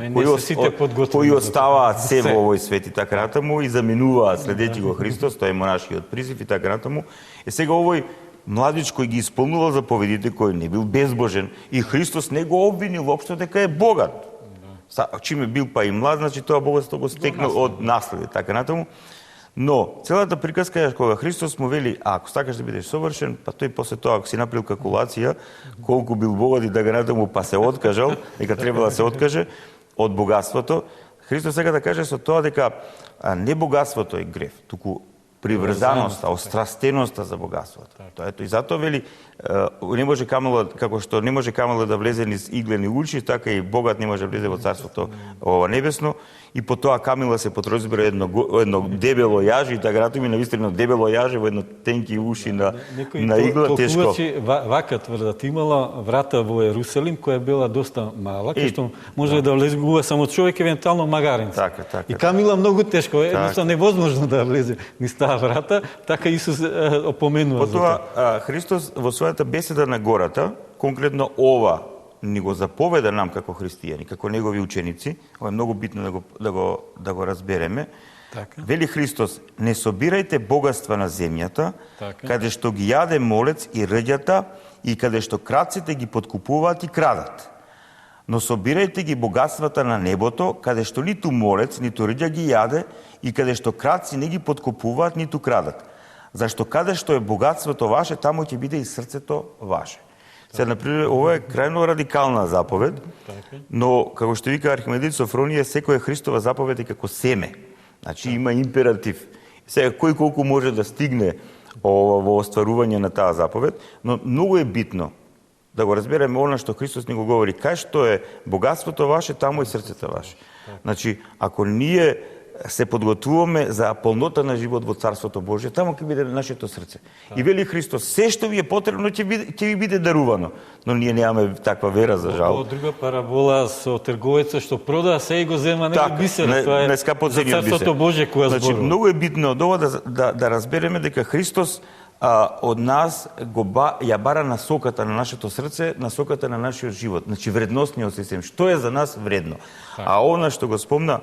кои оставаат се во овој свет и така натаму и заменуваат следејќи го Христос, тоа е монашкиот призив и така натаму. И сега овој младич кој ги исполнувал заповедите, кој не бил безбожен, и Христос не го обвинил воопшто дека е богат. Чиме бил па и млад, значи тоа богатство го стекнал од наследи, така натаму. Но целата приказка е кога Христос му вели, ако сакаш да бидеш совршен, па тој после тоа, ако си направил калкулација, колку бил богат и така натаму, па се откажал, дека треба да се откаже од богатството, Христос сега да каже со тоа дека не богатството е грев, туку приврзаноста, острастеноста за богатството. Тоа ето и затоа вели не може камелот, како што не може камелот да влезе низ иглени уши, така и богат не може да влезе во царството небесно. И по тоа камила се потрозбира едно дебело јаже, и така ми навистина дебело јаже во едно тенки уши на игла тешко. Толкувачи вака тврдат, имала врата во Ерусалим која била доста мала, кај што може да влезгува само човек, евентуално магаринца. Така. И камила многу тешко, едноставно невозможно да влезе низ таа врата, така Исус опоменува за тоа. Потоа Христос во својата беседа на гората, конкретно ова ни го заповеда нам како христијани, како негови ученици, ова е многу битно да го разбереме. Така. Вели Христос: не собирајте богатства на земјата, каде што ги јаде молец и рѓата, и каде што крадците ги подкупуваат и крадат. Но собирајте ги богатствата на небото, каде што ниту молец, ниту рѓа ги јаде, и каде што крадци не ги подкупуваат, ниту крадат. Зашто каде што е богатството ваше, таму ќе биде и срцето ваше. Сега, например, ова е крајно радикална заповед, но, како што вика Архимандрит Софронија, секоја Христова заповед е како семе. Значи, има императив. Сега, кој колку може да стигне во остварување на таа заповед, но многу е битно да го разбереме она што Христос ни го говори. Кај што е богатството ваше, таму и срцето ваше. Значи, ако ние се подготвуваме за полнота на живот во Царството Божие, таму ќе биде нашето срце. И вели Христос, се што ви е потребно ќе ви биде дарувано. Но ние немаме таква вера, за жал. Во друга парабола со трговецот што прода, се и го зема него бисер. Тоа е за Царството Божие која зборува. Значи, многу е битно од ова да разбереме дека Христос од нас ја бара насоката на нашето срце, насоката на нашиот живот. Значи, вредносниот систем. Што е за нас вредно? А она што го спомна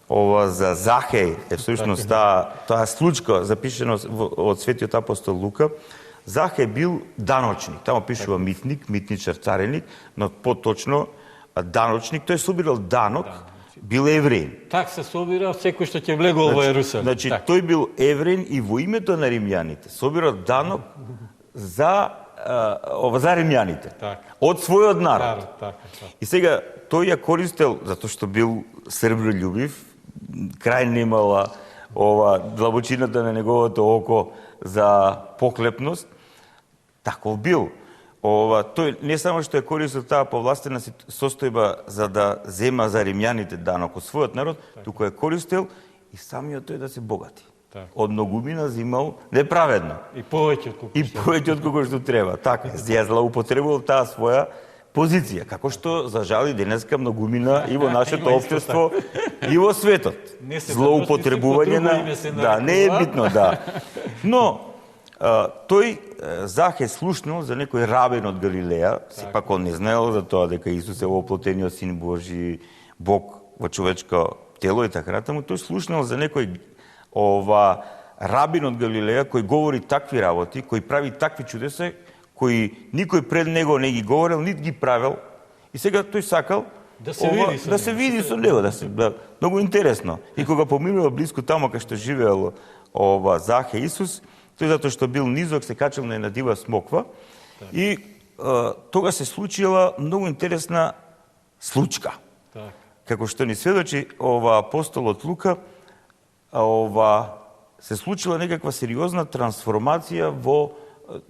ова за Захеј е всушност таа случка запишена од светиот апостол Лука. Захеј бил даночник, тамо пишува митник, митничар, цареник, но поточно даночник, тој собирал данок, бил евреин. Так се собирал секој што ќе влегол во Ерусалим. Значи, тој бил евреин и во името на римјаните собирал данок за римјаните. Од својот народ. И сега тој ја користел затоа што бил сребролюбив, крај немала длабочината на неговото око за поклепност, таков бил. Тој не само што е користил таа повластена состојба за да зема за римјаните данок од својот народ, туку е користил и самиот тој да се богати. Од многумина зимал неправедно. И повеќе од кога што треба. Така, ја злоупотребувал таа своја позиција, како што за жал и денеска многумина и во нашето општество и во светот. Злоупотребување на не е битно, Но тој Захеј слушнал за некој рабен од Галилеја, сепак он не знаел за тоа дека Исус е воплотениот син Божи, Бог во човечко тело и така натаму. Тој слушнал за некој рабин од Галилеја кој говори такви работи, кој прави такви чудеса, кои никој пред него не ги говорел, нит ги правел. И сега тој сакал да се види со него, многу интересно. И кога поминува близко тамо кај што живеел Захеј Исус, тој затоа што бил низок се качил на една дива смоква и тога се случила многу интересна случка. Како што ни сведочи апостолот Лука, се случила некаква сериозна трансформација во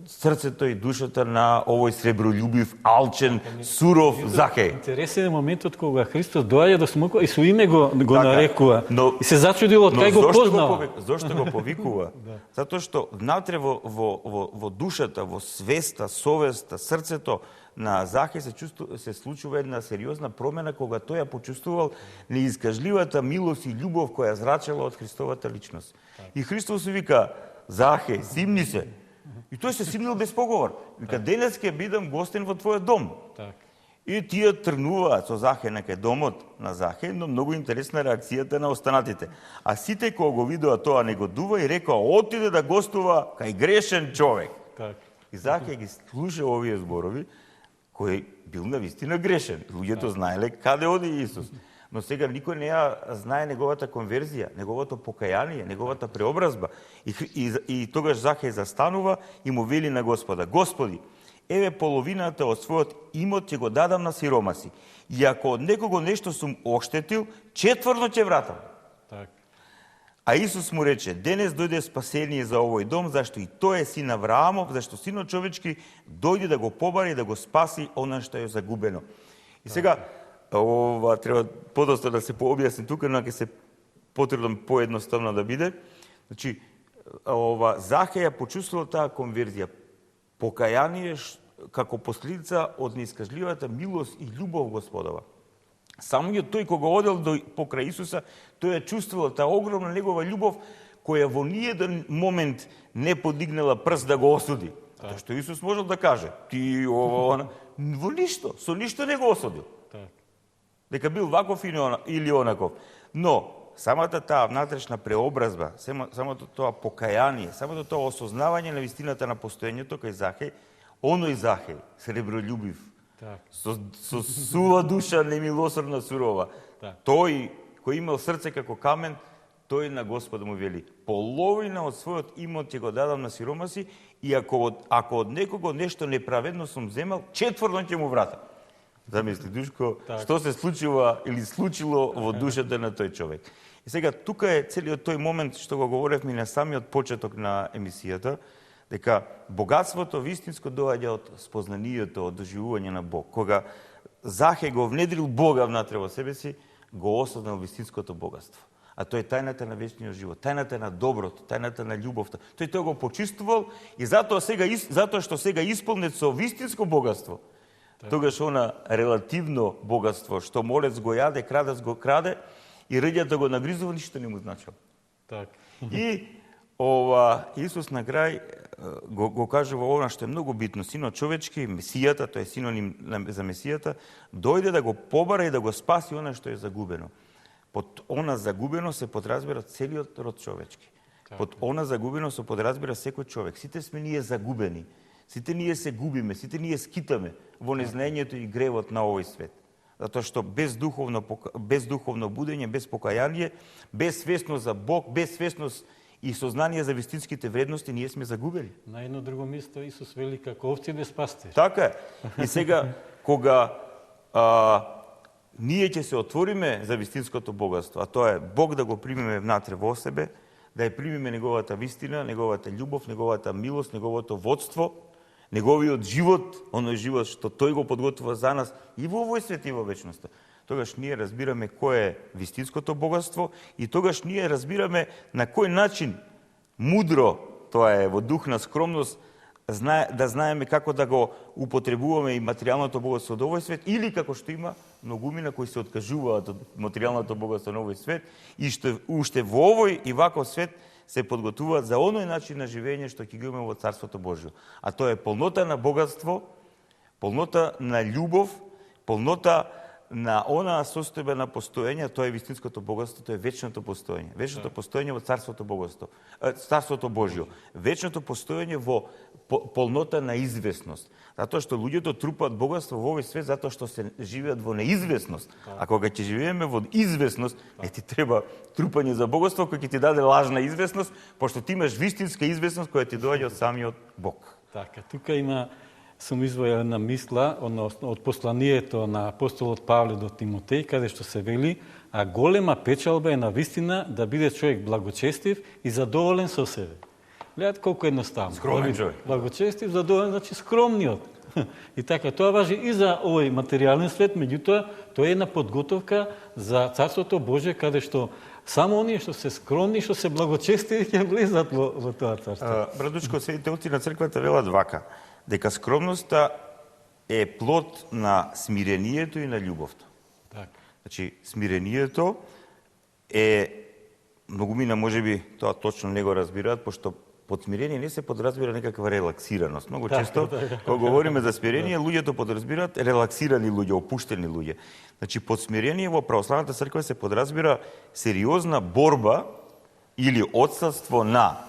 срцето и душата на овој сребролюбив, алчен, суров Захеј. Интересен е моментот кога Христос доаѓа до смоква и со име го нарекува. И се зачудил од кај го познава. Зошто го повикува? Затоа што внатре во душата, во свеста, совеста, срцето на Захеј се случува една сериозна промена кога тој ја почувствувал неискажливата милост и љубов која зрачела од Христовата личност. И Христос вика: Захеј, симни се. И тој се симнил без поговор. Вика: денес ќе бидам гостин во твојот дом. И тие тргнуваат со Захеј некај домот на Захеј, но многу интересна реакцијата на останатите. А сите кога го видоа тоа негодува и рекоа: отиде да гостува кај грешен човек. И Захеј ги слуша овие зборови, кој бил навистина грешен. Луѓето знаеле каде оди Исус. Но сега никој не ја знае неговата конверзија, неговото покаяние, неговата преобразба. И тогаш Захеј застанува и му вели на Господа: Господи, еве половината од својот имот ќе го дадам на сиромаси. И ако од некого нешто сум оштетил, четврно ќе вратам. А Исус му рече, денес дојде спасение за овој дом, зашто и тој е син Авраамов, зашто синот човечки дојде да го побари и да го спаси она што е загубено. И сега, ова треба подоста да се пообјасни тука, но ќе се потребно поедноставно да биде. Значи, Захеја почувствувал таа конверзија, покаяние како последица од неискажливата милост и љубов Господова. Самиот тој кога одел покрај Исуса, тој ја чувствувал таа огромна негова љубов која во ниеден момент не подигнала прст да го осуди. Затоа што Исус можел да каже, ти во ништо, со ништо не го осудил. Дека бил ваков или онаков. Но самата таа внатрешна преобразба, самото тоа покаяние, самото тоа осознавање на вистината на постоењето кај Захеј, оној Захеј, сребролюбив, со сува душа, немилосрдна, сурова. Тој кој имал срце како камен, тој на Господа му вели, половина од својот имот ќе го дадам на сиромаси и ако од некого нешто неправедно сум земал, четврно ќе му вратам. Замисли, Душко, што се случува или случило во душата на тој човек. И сега, тука е целиот тој момент што го говоревме на самиот почеток на емисијата, дека богатството вистинско доаѓа од спознанието, од доживување на Бог. Кога Захеј го внедрил Бога внатре во себе си, го осознал вистинското богатство. А тоа е тајната на вечниот живот, тајната на доброто, тајната на љубовта. Тој тоа го почувствувал и затоа што сега исполнет со вистинско богатство, тогаш она релативно богатство, што молец го јаде, крадец го краде и рѓата го нагризува, ништо не му значило. И Исус на крај го кажува она што е многу битно. Синот човечки, Месијата, тоа е синоним за Месијата, дојде да го побара и да го спаси она што е загубено. Под она загубено се подразбира целиот род човечки. Под она загубено се подразбира секој човек. Сите сме ние загубени. Сите ние се губиме, сите ние скитаме во незнаењето и гревот на овој свет. Затоа што без духовно будење, без покаяние, без свесност за Бог, без свесност и сознание за вистинските вредности, ние сме загубени. На едно друго место Исус вели како овце без пастир. Така е. И сега, кога ние ќе се отвориме за вистинското богатство, а тоа е Бог да го примеме внатре во себе, да ја примеме неговата вистина, неговата љубов, неговата милост, неговото водство, неговиот живот, оној живот што тој го подготвува за нас и во овој свет и во вечноста. Тогаш ние разбираме кој е вистинското богатство и тогаш ние разбираме на кој начин мудро, тоа е во дух на скромност, да знаеме како да го употребуваме и материјалното богатство од овој свет, или како што има многумина кои се откажуваат од материјалното богатство на овој свет и што уште во овој и ваков свет се подготвуваат за оној начин на живење што ќе го имаме во Царството Божјо. А тоа е полнота на богатство, полнота на љубов, полнота на онаа состојба на постоење, тоа е вистинското богатство, тоа е вечното постоење. Вечното постоење во Царството Божјо. Вечното постоење во полнота на известност. Затоа што луѓето трупаат богатство во овој свет затоа што се живеат во неизвестност. А кога ќе живееме во известност, не ти треба трупање за богатство кој ќе ти даде лажна известност, пошто ти имаш вистинска известност која ти доаѓа од самиот Бог. Така, тука сум извоја една мисла од посланието на апостолот Павле до Тимотеј, каде што се вели, а голема печалба е на вистина да биде човек благочестив и задоволен со себе. Гледате колку едноставно. Скромен човек. Благочестив, задоволен, значи скромниот. И така, тоа важи и за овој материјален свет, меѓутоа, тоа е една подготовка за Царството Божие, каде што само оние што се скромни, што се благочестиви ќе влезат во тоа царство. Братучко, светите отци на црквата велат вака, дека скромноста е плод на смирението и на љубовта. Так. Значи, смирението е, многумина можеби тоа точно не го разбираат, пошто под смирение не се подразбира некаква релаксираност. Многу често, кога говориме за смирение, луѓето подразбираат релаксирани луѓе, опуштени луѓе. Значи, под смирение во православната црква се подразбира сериозна борба или отсутство на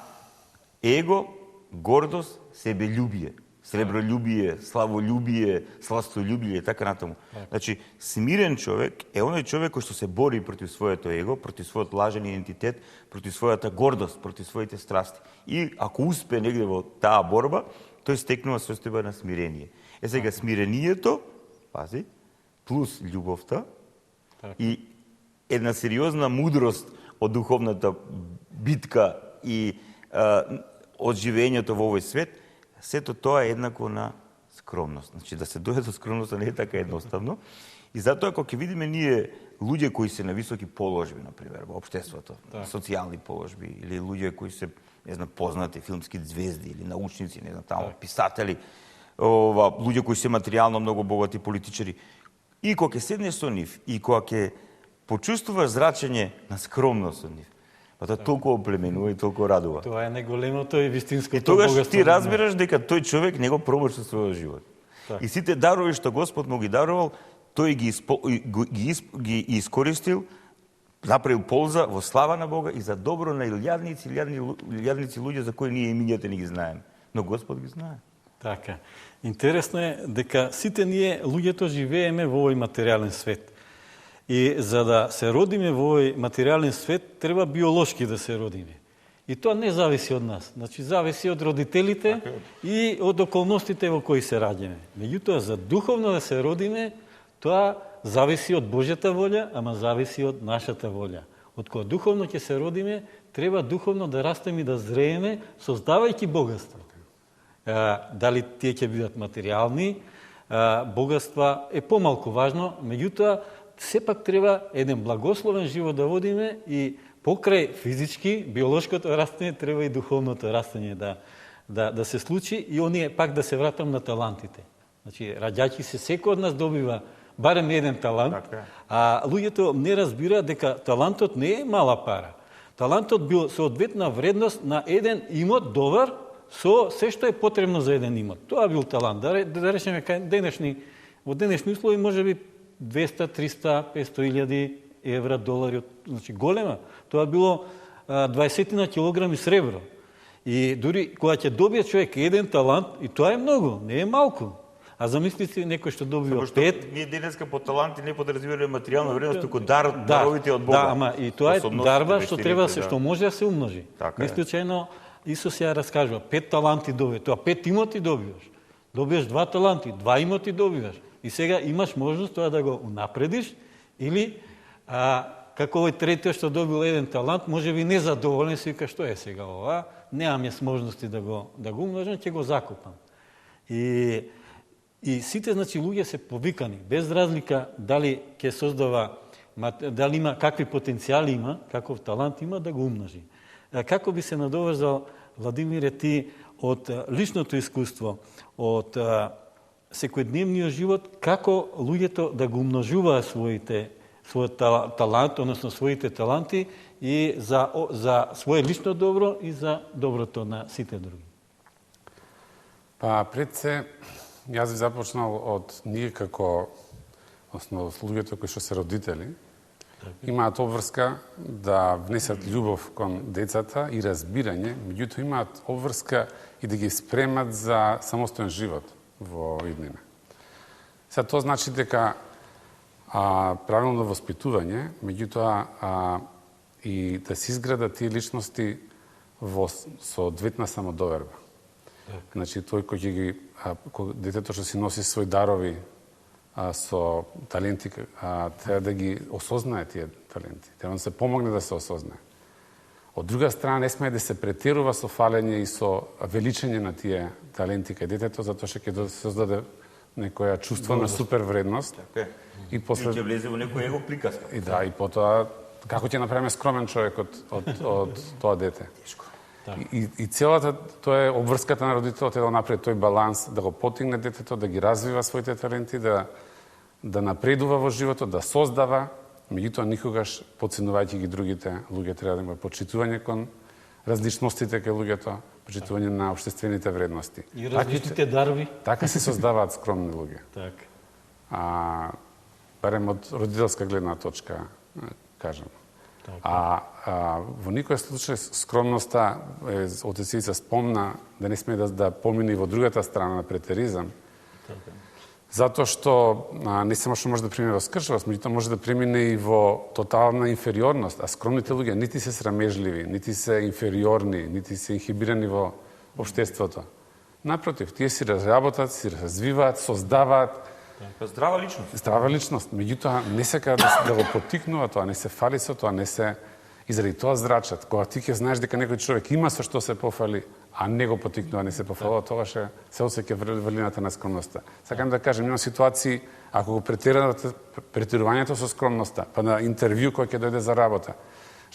его, гордост, себељубие, сребролюбие, славолюбие, сластолюбие, така натаму. Значи, смирен човек е оној човек кој што се бори против своето его, против својот лажен идентитет, против својата гордост, против своите страсти. И ако успе негде во таа борба, тој стекнува состојба на смирение. Сега, смирението, пази, плюс љубовта и една сериозна мудрост од духовната битка и од живењето во овој свет, сето тоа е еднакво на скромност. Значи, да се дојде до скромноста не е така едноставно. И затоа, кога ќе видиме ние луѓе кои се на високи положби, например, во општеството, социјални положби, или луѓе кои се, не знам, познати филмски звезди, или научници, не знам, таму, писатели, луѓе кои се материјално многу богати политичари, и кога ќе седнеш со нив, и кога ќе почувствуваш зрачење на скромност од нив, па тоа толку оплеменува и толку радува. Тоа е неголемото и вистинското богатство. И тогаш ти богатство. разбираш дека тој човек не го пробаш со својот живот. И сите дарови што Господ му ги дарувал, тој ги искористил, направил полза во слава на Бога и за добро на илјадници луѓе за кои ние имињата не ги знаеме. Но Господ ги знае. Така. Интересно е дека сите ние луѓето живееме во овој материјален свет. И за да се родиме во овој материјален свет, треба биолошки да се родиме. И тоа не зависи од нас. Значи, зависи од родителите и од околностите во кои се раѓаме. Меѓутоа, за духовно да се родиме, тоа зависи од Божјата волја, ама зависи од нашата волја. Од кога духовно ќе се родиме, треба духовно да растеме и да зрееме, создавајќи богатство. Дали тие ќе бидат материјални, богатства е помалку важно, меѓутоа, сепак треба еден благословен живот да водиме и покрај физички, биолошкото растење, треба и духовното растење да се случи и оние пак да се вратам на талантите. Значи, раѓајќи се, секој од нас добива барем еден талант, а луѓето не разбираат дека талантот не е мала пара. Талантот бил соодветна вредност на еден имот добар со се што е потребно за еден имот. Тоа бил талант. Да речеме, во денешни услови може би 200, 300, 500 илјади евра, долари, значи голема. Тоа било 20 килограми сребро. И дури кога ќе добие човек еден талант, и тоа е многу, не е малку. А замислите некој што добива 5... Ние денеска по таланти не подразбираме материјална вредност, туку даровите од Бога. Да, ама и тоа е дарба што треба што може да се умножи. Не случајно Исус ја раскажува, 5 таланти добиваш, тоа 5 имоти добиваш. Добиваш 2 таланти, 2 имоти добиваш. И сега имаш можност тоа да го унапредиш или како овој третиот што добил еден талант, може би незадоволен, си вика што е сега ова, немам јас можности да го умножам, ќе го закупам. И сите, значи, луѓе се повикани, без разлика дали ќе создава, дали има, какви потенцијали има, каков талант има, да го умножи. Како би се надоврзал, Владимире, ти од личното искуство, од секојдневниот живот, како луѓето да го умножуваат својот талант, односно своите таланти и за свое лично добро и за доброто на сите други? Па пред се, јас би започнал од ние како луѓето кои што се родители, имаат обврска да внесат љубов кон децата и разбирање, меѓутоа имаат обврска и да ги спремат за самостоен живот во иднина. Сега тоа значи дека правилно воспитување, меѓутоа и да се изградат тие личности во соодветна самодоверба. Значи тој кој ги детето што си носи своји дарови со таленти, треба да ги осознае тие таленти. Треба да се помогне да се осознае. Од друга страна, не смее да се претерува со фалење и со величење на тие таленти кај детето, затоа што ќе се создаде некоја чувство на супервредност. И после ќе влезе во некоја его приказка. И да, и потоа како ќе направиме скромен човек од тоа дете. И целата тоа е обврската на родителот е да направи тој баланс, да го потигне детето, да ги развива своите таленти, да напредува во животот, да создава, меѓутоа никогаш потценувајќи ги другите луѓе, треба да има почитување кон различностите кај луѓето, почитување на општествените вредности. И различните дарби. Така се создаваат скромни луѓе. Така. Барем од родителска гледна точка, кажам. Во никој случај скромноста, отецица спомна, да не сме да помине во другата страна на претеризам. Затоа што не само што може да премине во скршавост, меѓутоа може да премине и во тотална инфериорност, а скромните луѓе нити се срамежливи, нити се инфериорни, нити се инхибирани во општеството. Напротив, тие си разработат, си развиваат, создаваат здрава личност. Здрава личност, меѓутоа не сека да го поттикнува тоа, не се фали со тоа, не се И заради тоа зрачат, кога ти ќе знаеш дека некој човек има со што се пофали, а не го потикнува, не се пофалува, тогаш се осеќа врлината на скромноста. Сакам да кажем, има ситуации, ако го претерувањето со скромноста, па на интервју кој ќе дојде за работа,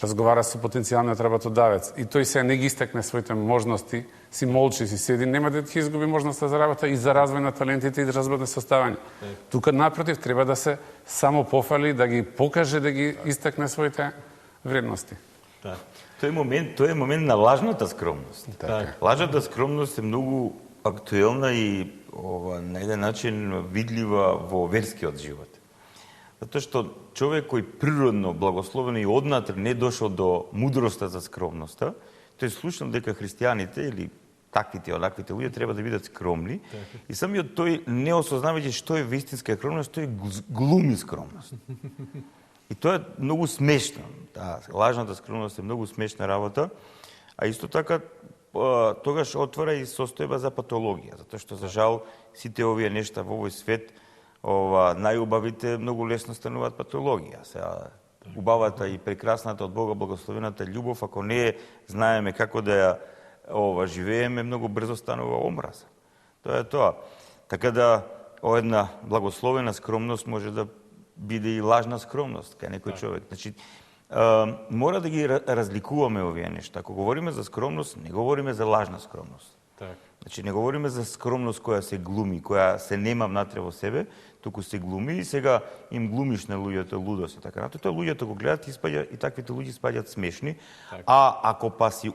разговара со потенцијалниот работодавец и тој се не ги истакне своите можности, си молчи, си седи, нема да ќе изгуби можноста за работа и за развој на талентите и да разбудне составање. Тука напротив треба да се само пофали, да ги покаже, да ги истакне своите вредности. Да. Тој е момент на лажната скромност. Така. Лажната скромност е многу актуелна и на еден начин видлива во верскиот живот. Затоа што човек кој природно, благословено и однатре не дошол до мудроста за скромноста, тој слушнал дека христијаните или таквите, онаквите луѓе треба да бидат скромни и самиот тој не осознавајќи што е вистинска скромност, тој глуми скромност. И тоа е многу смешно. Лажната скромност е многу смешна работа, а исто така тогаш отвора и состојба за патологија, затоа што за жал сите овие нешта во овој свет, најубавите многу лесно стануваат патологија. Сега убавата и прекрасната од Бога благословената љубов, ако не знаеме како да ја живееме, многу брзо станува омраза. Тоа е тоа. Така да една благословена скромност може да биде и лажна скромност кај некој човек. Значи, мора да ги разликуваме овие нешта. Ако говориме за скромност, не говориме за лажна скромност. Так. Значи, не говориме за скромност која се глуми, која се нема внатре во себе, туку се глуми и сега им глумиш на луѓето лудост и така натаму. Тоа луѓето го гледат и таквите луѓе спаѓаат смешни. Так. А ако па си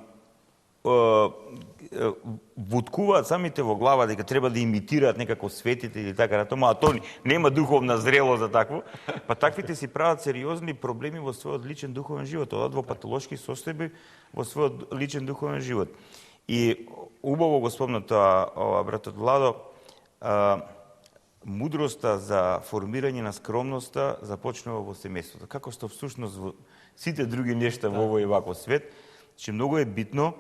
вуткуваат самите во глава дека треба да имитираат некако светите или така натаму, а тоа нема духовна зрелост за такво, па таквите си прават сериозни проблеми во својот личен духовен живот, одат во патолошки состојби во својот личен духовен живот. И убаво го спомна тоа братот Владо, мудроста за формирање на скромноста започнува во семејството. Како што всушност во сите други нешта во овој ваков свет, че многу е битно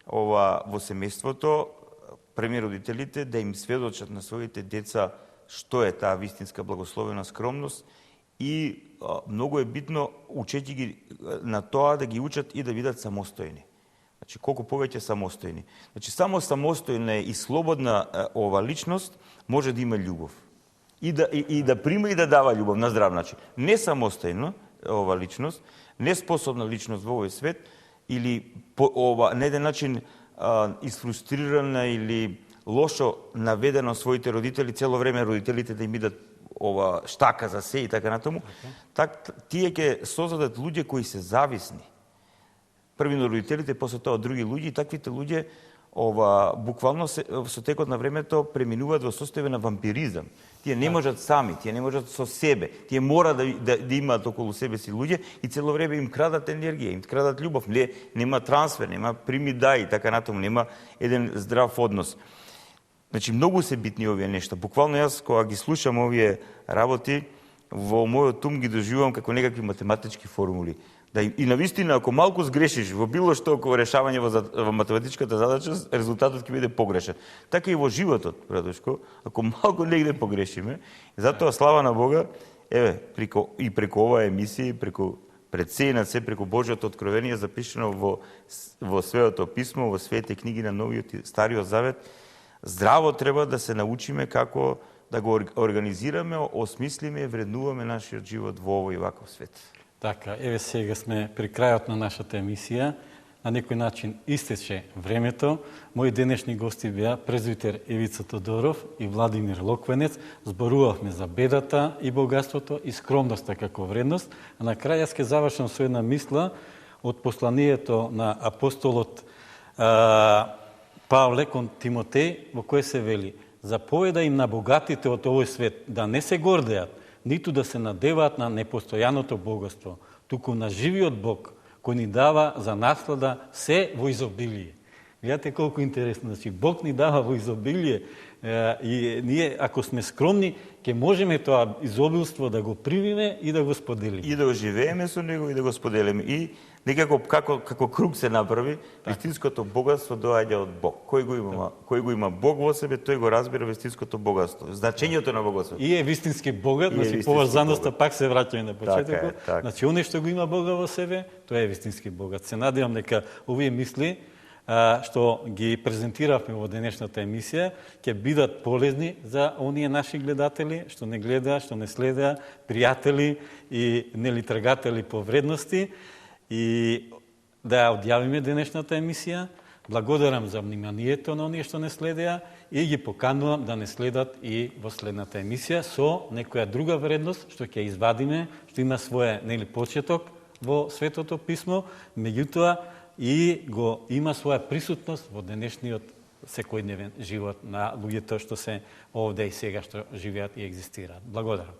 во семејството, преми родителите да им сведочат на своите деца што е таа вистинска благословена скромност и многу е битно учејќи ги на тоа да ги учат и да бидат самостојни. Значи, колку повеќе самостојни. Значи, само самостојна и слободна личност може да има љубов. И да прима и да дава љубов на здрав начин. Не самостојно личност, неспособна личност во овој свет, или на еден начин изфрустрирана или лошо наведена своите родители, цело време родителите да им бидат штака за се и така натаму, тие ќе создадат луѓе кои се зависни. Првино родителите, после тоа други луѓе, и таквите луѓе буквално со текот на времето преминуваат во состојба на вампиризам. Тие не можат сами, тие не можат со себе, тие мора да имаат околу себе си луѓе и цело време им крадат енергија, им крадат љубов, нема трансфер, нема прими дај и така натаму, нема еден здрав однос. Значи, многу се битни овие нешта. Буквално јас, кога ги слушам овие работи, во мојот ум ги доживувам како некакви математички формули. И навистина, ако малку сгрешиш во било што околу решавање во математичката задача, резултатот ќе биде погрешен. Така и во животот, братушко, ако малку негде погрешиме, затоа слава на Бога, и преку оваа емисија, пред се и над се, преку Божјото откровение запишено во Светото писмо, во светите книги на Новиот и Стариот Завет, здраво треба да се научиме како да го организираме, осмислиме и вреднуваме нашиот живот во овој ваков свет. Така, сега сме при крајот на нашата емисија. На некој начин истече времето. Мои денешни гости беа презвитер Ивица Тодоров и Владимир Локвенец. Зборувавме за бедата и богатството и скромноста како вредност. А на крај јас ќе завршам со една мисла од посланието на апостолот Павле кон Тимотеј, во кој се вели: заповеда им на богатите од овој свет да не се гордеат, ниту да се надеваат на непостојаното богатство, туку на живиот Бог, кој ни дава за наслада се во изобилие. Гледате колку интересно, значи Бог ни дава во изобилие и ние, ако сме скромни, ќе можеме тоа изобилство да го примиме и да го споделиме. И да го живееме со него и да го споделиме. И Некако како круг се направи, вистинското богатство доаѓа од Бог. Кој го има Бог во себе, тој го разбира вистинското богатство. Значењето на богатството. И е вистински богат, значи поврзаноста пак се враќаме на почетокот. Значи оној што го има Бога во себе, тој е вистински богат. Се надевам дека овие мисли што ги презентиравме во денешната емисија ќе бидат полезни за оние наши гледатели што не гледа, што не следа, пријатели и нели трагатели по вредности, и да ја одјавиме денешната емисија. Благодарам за вниманието на оние што не следеа и ги поканувам да не следат и во следната емисија со некоја друга вредност што ќе извадиме, што има свој нели почеток во Светото писмо, меѓутоа и го има своја присутност во денешниот секојдневен живот на луѓето што се овде и сега што живеат и екзистираат. Благодарам.